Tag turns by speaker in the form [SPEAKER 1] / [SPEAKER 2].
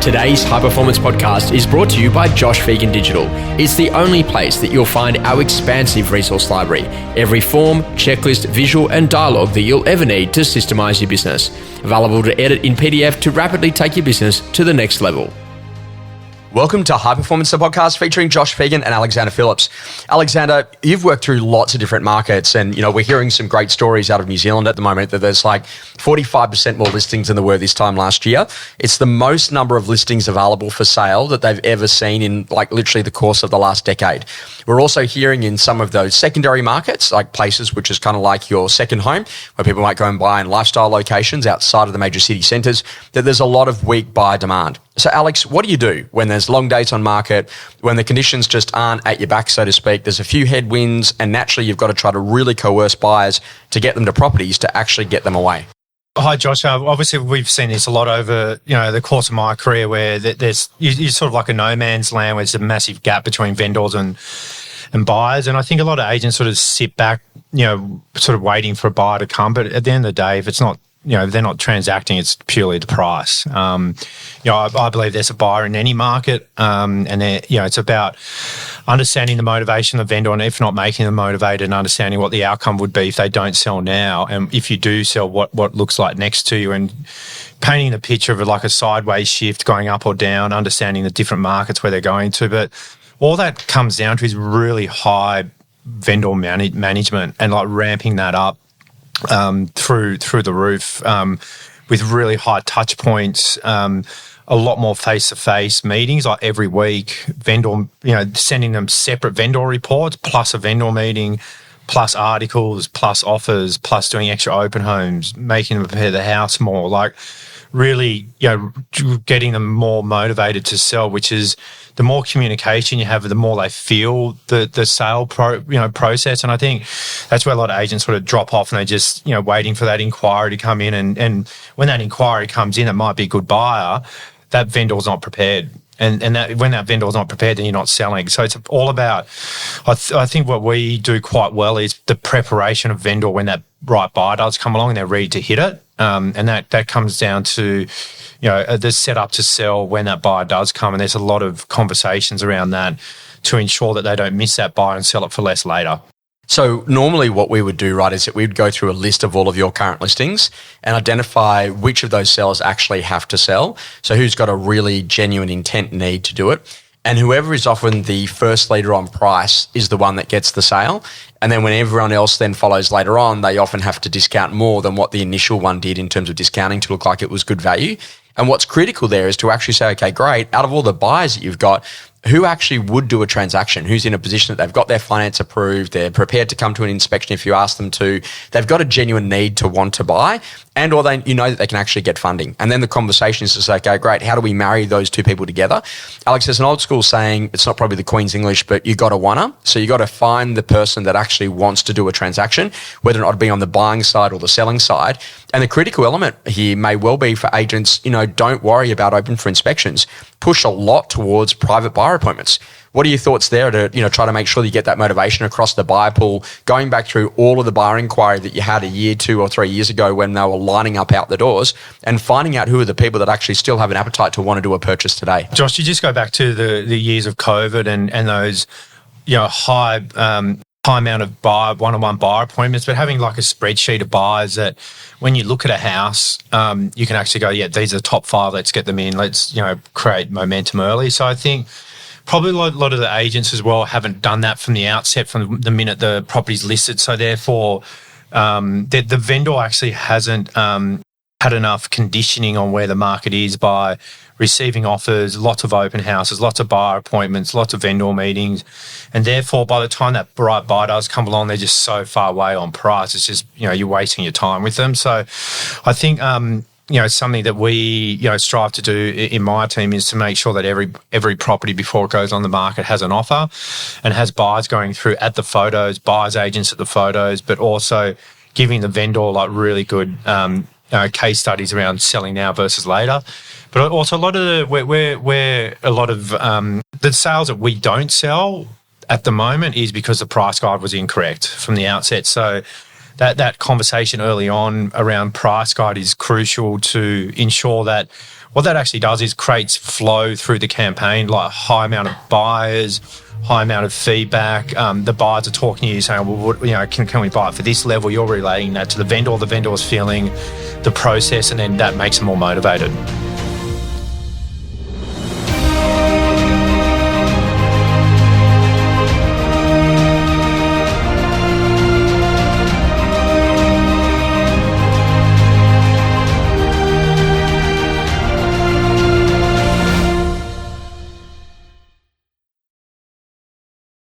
[SPEAKER 1] Today's High Performance Podcast is brought to you by Josh Phegan Digital. It's the only place that you'll find our expansive resource library. Every form, checklist, visual and dialogue that you'll ever need to systemize your business. Available to edit in PDF to rapidly take your business to the next level. Welcome to High Performance, the podcast featuring Josh Phegan and Alexander Phillips. Alexander, you've worked through lots of different markets and, we're hearing some great stories out of New Zealand at the moment that there's like 45% more listings than there were this time last year. It's the most number of listings available for sale that they've ever seen in like literally the course of the last decade. We're also hearing in some of those secondary markets, like places which is kind of like your second home, where people might go and buy in lifestyle locations outside of the major city centres, that there's a lot of weak buyer demand. So Alex, what do you do when there's long dates on market, when the conditions just aren't at your back, so to speak? There's a few headwinds and naturally you've got to try to really coerce buyers to get them to properties to actually get them away.
[SPEAKER 2] Hi, Josh. Obviously, we've seen this a lot over the course of my career, where there's you're sort of like a no man's land, where there's a massive gap between vendors and buyers. And I think a lot of agents sort of sit back, sort of waiting for a buyer to come. But at the end of the day, if it's not, if they're not transacting, it's purely the price. I believe there's a buyer in any market, and it's about understanding the motivation of the vendor, and if not making them motivated, and understanding what the outcome would be if they don't sell now, and if you do sell, what looks like next to you, and painting the picture of like a sideways shift going up or down, understanding the different markets where they're going to. But all that comes down to is really high vendor management and like ramping that up through the roof, with really high touch points, a lot more face-to-face meetings, like every week, vendor, sending them separate vendor reports, plus a vendor meeting, plus articles, plus offers, plus doing extra open homes, making them prepare the house more, like really, getting them more motivated to sell, which is the more communication you have, the more they feel the sale process. And I think that's where a lot of agents sort of drop off and they're just, waiting for that inquiry to come in. And when that inquiry comes in, it might be a good buyer. That vendor's not prepared. And that when that vendor's not prepared, then you're not selling. So it's all about, I think what we do quite well is the preparation of vendor when that right buyer does come along and they're ready to hit it. And that comes down to, the setup to sell when that buyer does come. And there's a lot of conversations around that to ensure that they don't miss that buyer and sell it for less later.
[SPEAKER 1] So normally what we would do, right, is that we would go through a list of all of your current listings and identify which of those sellers actually have to sell. So who's got a really genuine intent need to do it. And whoever is often the first leader on price is the one that gets the sale. And then when everyone else then follows later on, they often have to discount more than what the initial one did in terms of discounting to look like it was good value. And what's critical there is to actually say, okay, great, out of all the buyers that you've got, who actually would do a transaction, who's in a position that they've got their finance approved, they're prepared to come to an inspection if you ask them to, they've got a genuine need to want to buy, and or they, that they can actually get funding. And then the conversation is to say, okay, great, how do we marry those two people together? Alex, there's an old school saying, it's not probably the Queen's English, but you got to wanna. So you got to find the person that actually wants to do a transaction, whether or not it be on the buying side or the selling side. And the critical element here may well be for agents, don't worry about open for inspections. Push a lot towards private buyer appointments. What are your thoughts there to try to make sure that you get that motivation across the buyer pool, going back through all of the buyer inquiry that you had a year, 2 or 3 years ago when they were lining up out the doors, and finding out who are the people that actually still have an appetite to want to do a purchase today?
[SPEAKER 2] Josh, you just go back to the years of COVID and those high amount of one-on-one buyer appointments, but having like a spreadsheet of buyers that when you look at a house, you can actually go, these are the top 5, let's get them in, let's create momentum early. So I think probably a lot of the agents as well haven't done that from the outset, from the minute the property's listed. So therefore, the vendor actually hasn't had enough conditioning on where the market is by receiving offers, lots of open houses, lots of buyer appointments, lots of vendor meetings. And therefore, by the time that right buyer does come along, they're just so far away on price. It's just, you're wasting your time with them. So I think, something that we, strive to do in my team is to make sure that every property before it goes on the market has an offer and has buyers going through at the photos, buyers agents at the photos, but also giving the vendor like really good case studies around selling now versus later. But also a lot of the sales that we don't sell at the moment is because the price guide was incorrect from the outset. So that conversation early on around price guide is crucial to ensure that what that actually does is creates flow through the campaign, like a high amount of buyers, high amount of feedback. The buyers are talking to you saying, well, can we buy it for this level? You're relating that to the vendor is feeling the process, and then that makes them more motivated.